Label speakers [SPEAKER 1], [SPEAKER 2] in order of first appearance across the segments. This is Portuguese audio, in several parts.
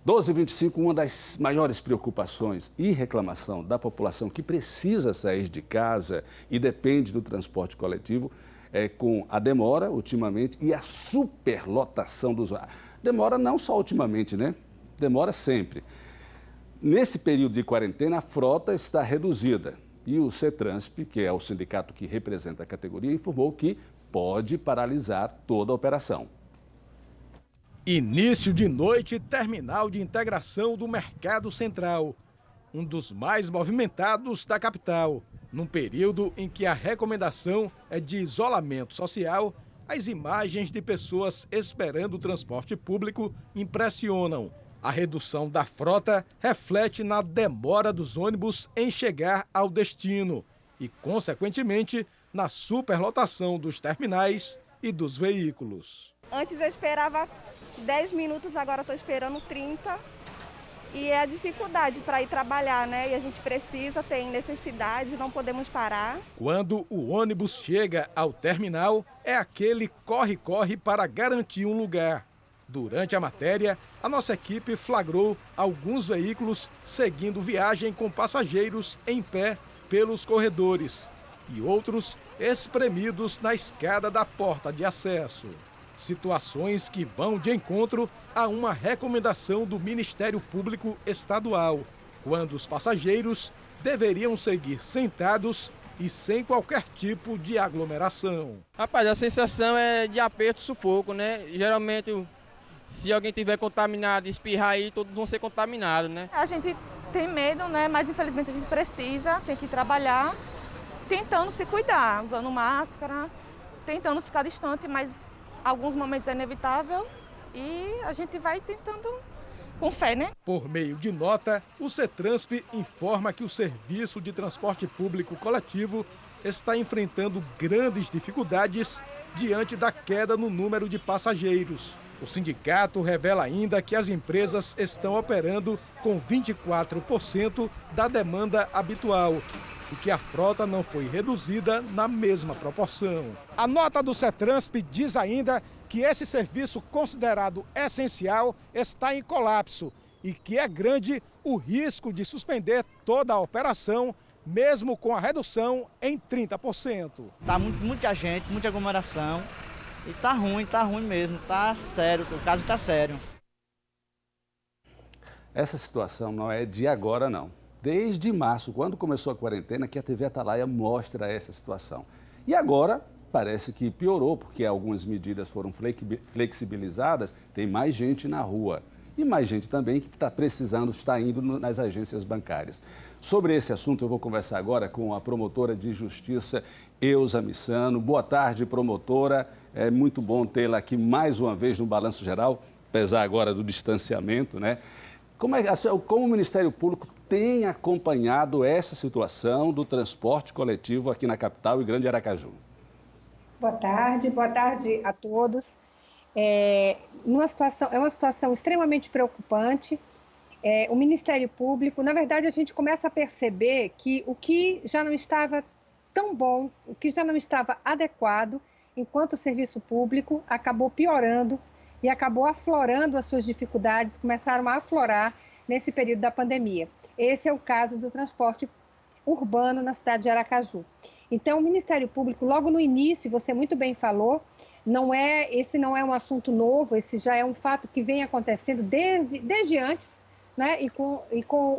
[SPEAKER 1] 12h25, uma das maiores preocupações e reclamação da população que precisa sair de casa e depende do transporte coletivo é com a demora, ultimamente, e a superlotação dos ônibus. Demora não só ultimamente, né? Demora sempre. Nesse período de quarentena, a frota está reduzida e o CETRANSP, que é o sindicato que representa a categoria, informou que pode paralisar toda a operação.
[SPEAKER 2] Início de noite, terminal de integração do Mercado Central, um dos mais movimentados da capital. Num período em que a recomendação é de isolamento social, as imagens de pessoas esperando o transporte público impressionam. A redução da frota reflete na demora dos ônibus em chegar ao destino e, consequentemente, na superlotação dos terminais e dos veículos.
[SPEAKER 3] Antes eu esperava 10 minutos, agora estou esperando 30. E é a dificuldade para ir trabalhar, né? E a gente precisa, tem necessidade, não podemos parar.
[SPEAKER 2] Quando o ônibus chega ao terminal, é aquele corre-corre para garantir um lugar. Durante a matéria, a nossa equipe flagrou alguns veículos seguindo viagem com passageiros em pé pelos corredores e outros espremidos na escada da porta de acesso. Situações que vão de encontro a uma recomendação do Ministério Público Estadual, quando os passageiros deveriam seguir sentados e sem qualquer tipo de aglomeração.
[SPEAKER 4] Rapaz, a sensação é de aperto e sufoco, né? Geralmente, se alguém tiver contaminado e espirrar aí, todos vão ser contaminados, né?
[SPEAKER 5] A gente tem medo, né? Mas infelizmente a gente precisa, tem que trabalhar tentando se cuidar, usando máscara, tentando ficar distante, mas alguns momentos é inevitável e a gente vai tentando com fé, né?
[SPEAKER 2] Por meio de nota, o CETRANSP informa que o serviço de transporte público coletivo está enfrentando grandes dificuldades diante da queda no número de passageiros. O sindicato revela ainda que as empresas estão operando com 24% da demanda habitual e que a frota não foi reduzida na mesma proporção. A nota do CETRANSP diz ainda que esse serviço considerado essencial está em colapso e que é grande o risco de suspender toda a operação, mesmo com a redução em 30%.
[SPEAKER 6] Tá muita gente, muita aglomeração e tá ruim mesmo, tá sério, o caso tá sério.
[SPEAKER 1] Essa situação não é de agora, não. Desde março, quando começou a quarentena, que a TV Atalaia mostra essa situação. E agora parece que piorou, porque algumas medidas foram flexibilizadas, tem mais gente na rua. E mais gente também que está precisando, está indo nas agências bancárias. Sobre esse assunto eu vou conversar agora com a promotora de justiça, Eusa Missano. Boa tarde, promotora. É muito bom tê-la aqui mais uma vez no Balanço Geral, apesar agora do distanciamento, né? Como o Ministério Público tem acompanhado essa situação do transporte coletivo aqui na capital e Grande Aracaju?
[SPEAKER 7] Boa tarde a todos. É uma situação extremamente preocupante. O Ministério Público, na verdade, a gente começa a perceber que o que já não estava tão bom, o que já não estava adequado, enquanto serviço público, acabou piorando e acabou aflorando as suas dificuldades, começaram a aflorar nesse período da pandemia. Esse é o caso do transporte urbano na cidade de Aracaju. Então, o Ministério Público, logo no início, você muito bem falou, esse não é um assunto novo, esse já é um fato que vem acontecendo desde antes, né? E com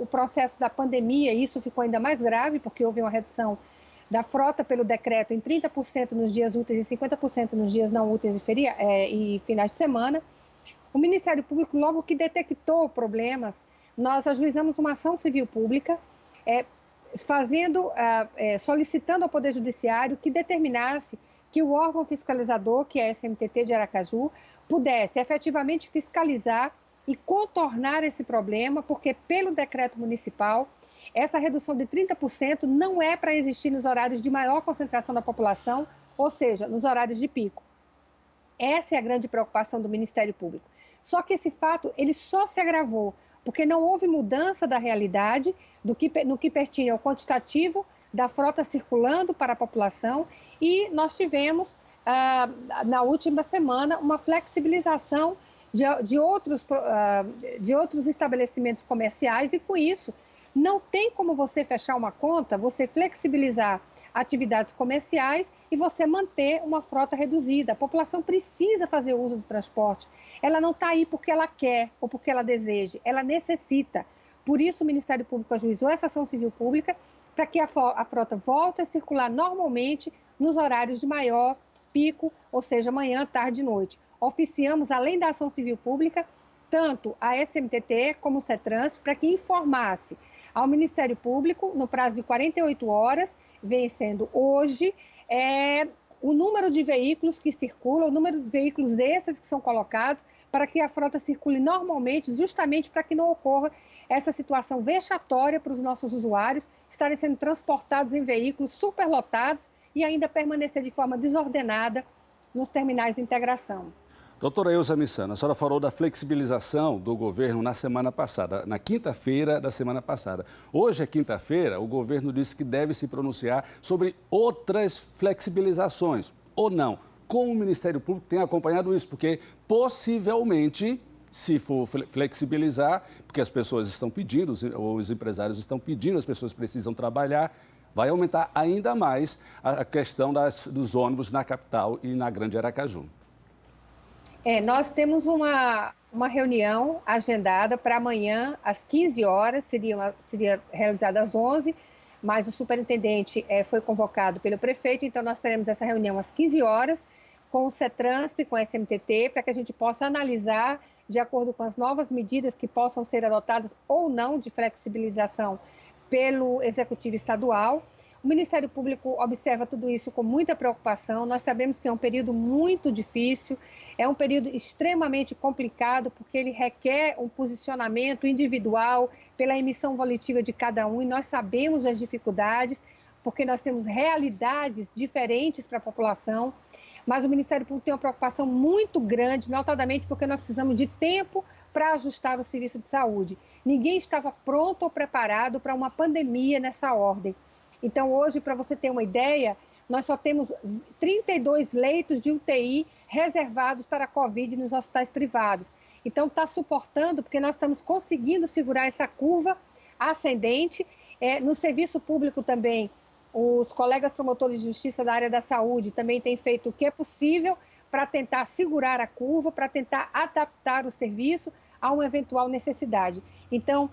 [SPEAKER 7] o processo da pandemia, isso ficou ainda mais grave, porque houve uma redução da frota pelo decreto em 30% nos dias úteis e 50% nos dias não úteis e finais de semana. O Ministério Público, logo que detectou problemas, nós ajuizamos uma ação civil pública, solicitando ao Poder Judiciário que determinasse que o órgão fiscalizador, que é a SMTT de Aracaju, pudesse efetivamente fiscalizar e contornar esse problema, porque pelo decreto municipal, essa redução de 30% não é para existir nos horários de maior concentração da população, ou seja, nos horários de pico. Essa é a grande preocupação do Ministério Público. Só que esse fato ele só se agravou porque não houve mudança da realidade no que pertinha ao quantitativo da frota circulando para a população e nós tivemos, na última semana, uma flexibilização de outros estabelecimentos comerciais e, com isso, não tem como você fechar uma conta, você flexibilizar atividades comerciais e você manter uma frota reduzida. A população precisa fazer uso do transporte. Ela não está aí porque ela quer ou porque ela deseja, ela necessita. Por isso, o Ministério Público ajuizou essa ação civil pública para que a frota volte a circular normalmente nos horários de maior pico, ou seja, manhã, tarde e noite. Oficiamos, além da ação civil pública, tanto a SMTT como o CETRANSP, para que informasse ao Ministério Público, no prazo de 48 horas, vencendo hoje, o número de veículos que circulam, o número de veículos extras que são colocados, para que a frota circule normalmente, justamente para que não ocorra essa situação vexatória para os nossos usuários, estarem sendo transportados em veículos superlotados e ainda permanecer de forma desordenada nos terminais de integração.
[SPEAKER 1] Doutora Elza Missana, a senhora falou da flexibilização do governo na semana passada, na quinta-feira da semana passada. Hoje é quinta-feira, o governo disse que deve se pronunciar sobre outras flexibilizações, ou não. Como o Ministério Público tem acompanhado isso? Porque possivelmente, se for flexibilizar, porque as pessoas estão pedindo, os empresários estão pedindo, as pessoas precisam trabalhar, vai aumentar ainda mais a questão dos ônibus na capital e na Grande Aracaju.
[SPEAKER 7] Nós temos uma reunião agendada para amanhã, às 15 horas, seria realizada às 11, mas o superintendente foi convocado pelo prefeito, então nós teremos essa reunião às 15 horas com o CETRANSP, com a SMTT, para que a gente possa analisar, de acordo com as novas medidas que possam ser adotadas ou não de flexibilização pelo Executivo Estadual. O Ministério Público observa tudo isso com muita preocupação. Nós sabemos que é um período muito difícil, é um período extremamente complicado, porque ele requer um posicionamento individual pela emissão volitiva de cada um, e nós sabemos das dificuldades, porque nós temos realidades diferentes para a população, mas o Ministério Público tem uma preocupação muito grande, notadamente porque nós precisamos de tempo para ajustar o serviço de saúde. Ninguém estava pronto ou preparado para uma pandemia nessa ordem. Então, hoje, para você ter uma ideia, nós só temos 32 leitos de UTI reservados para a Covid nos hospitais privados. Então, está suportando, porque nós estamos conseguindo segurar essa curva ascendente. No serviço público também, os colegas promotores de justiça da área da saúde também têm feito o que é possível para tentar segurar a curva, para tentar adaptar o serviço a uma eventual necessidade. Então,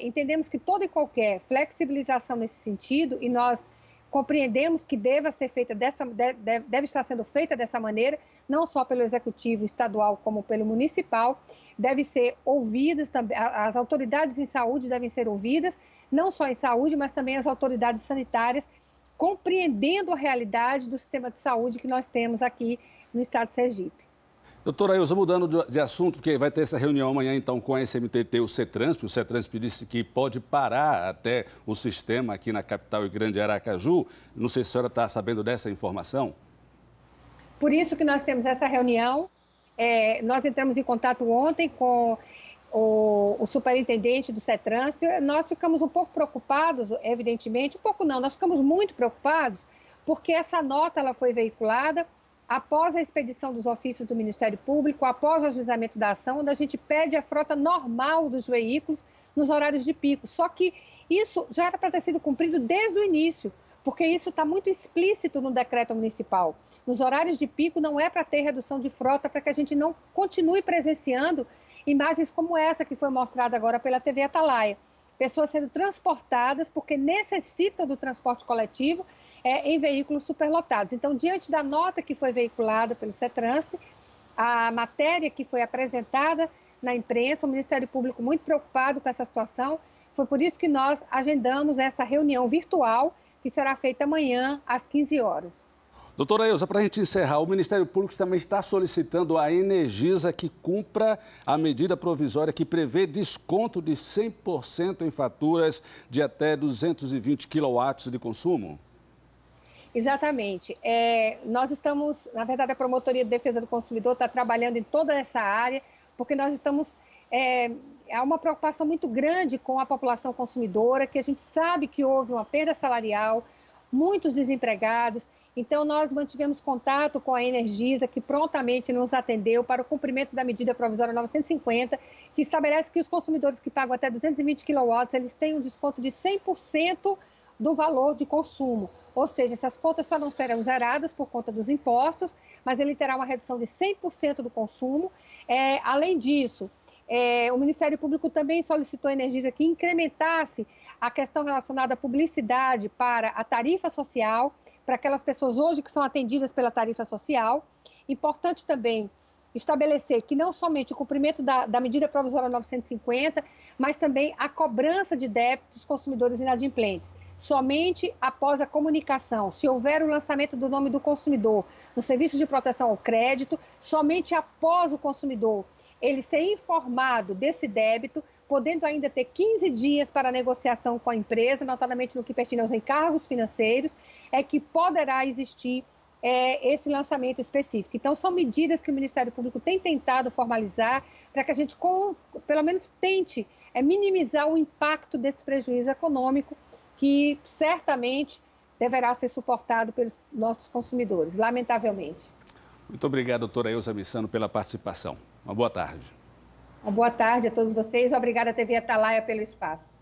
[SPEAKER 7] entendemos que toda e qualquer flexibilização nesse sentido, e nós compreendemos que deve estar sendo feita dessa maneira, não só pelo Executivo Estadual como pelo Municipal, deve ser ouvidas também, as autoridades em saúde devem ser ouvidas, não só em saúde, mas também as autoridades sanitárias, compreendendo a realidade do sistema de saúde que nós temos aqui no estado de Sergipe.
[SPEAKER 1] Doutora Elza, mudando de assunto, porque vai ter essa reunião amanhã, então, com a SMTT e o CETRANSP. O CETRANSP disse que pode parar até o sistema aqui na capital e Grande Aracaju. Não sei se a senhora está sabendo dessa informação.
[SPEAKER 7] Por isso que nós temos essa reunião. Nós entramos em contato ontem com o superintendente do CETRANSP. Nós ficamos um pouco preocupados, evidentemente, nós ficamos muito preocupados, porque essa nota ela foi veiculada após a expedição dos ofícios do Ministério Público, após o ajuizamento da ação, onde a gente pede a frota normal dos veículos nos horários de pico. Só que isso já era para ter sido cumprido desde o início, porque isso está muito explícito no decreto municipal. Nos horários de pico não é para ter redução de frota, para que a gente não continue presenciando imagens como essa que foi mostrada agora pela TV Atalaia. Pessoas sendo transportadas porque necessitam do transporte coletivo em veículos superlotados. Então, diante da nota que foi veiculada pelo CETRANSP, a matéria que foi apresentada na imprensa, o Ministério Público muito preocupado com essa situação, foi por isso que nós agendamos essa reunião virtual, que será feita amanhã, às 15 horas.
[SPEAKER 1] Doutora Elza, para a gente encerrar, o Ministério Público também está solicitando à Energisa que cumpra a medida provisória que prevê desconto de 100% em faturas de até 220 quilowatts de consumo.
[SPEAKER 7] Exatamente. Nós estamos, na verdade, a Promotoria de Defesa do Consumidor está trabalhando em toda essa área, porque nós estamos... há uma preocupação muito grande com a população consumidora, que a gente sabe que houve uma perda salarial, muitos desempregados, Então, nós mantivemos contato com a Energisa, que prontamente nos atendeu para o cumprimento da medida provisória 950, que estabelece que os consumidores que pagam até 220 kW, eles têm um desconto de 100% do valor de consumo. Ou seja, essas contas só não serão zeradas por conta dos impostos, mas ele terá uma redução de 100% do consumo. Além disso, o Ministério Público também solicitou à Energisa que incrementasse a questão relacionada à publicidade para a tarifa social, para aquelas pessoas hoje que são atendidas pela tarifa social. Importante também estabelecer que não somente o cumprimento da medida provisória 950, mas também a cobrança de débitos dos consumidores inadimplentes. Somente após a comunicação, se houver o lançamento do nome do consumidor no Serviço de Proteção ao Crédito, somente após o consumidor ele ser informado desse débito, podendo ainda ter 15 dias para negociação com a empresa, notadamente no que pertence aos encargos financeiros, é que poderá existir esse lançamento específico. Então, são medidas que o Ministério Público tem tentado formalizar para que a gente, pelo menos, tente minimizar o impacto desse prejuízo econômico que certamente deverá ser suportado pelos nossos consumidores, lamentavelmente.
[SPEAKER 1] Muito obrigado, doutora Elza Missano, pela participação. Uma boa tarde.
[SPEAKER 7] Uma boa tarde a todos vocês. Obrigada, TV Atalaia, pelo espaço.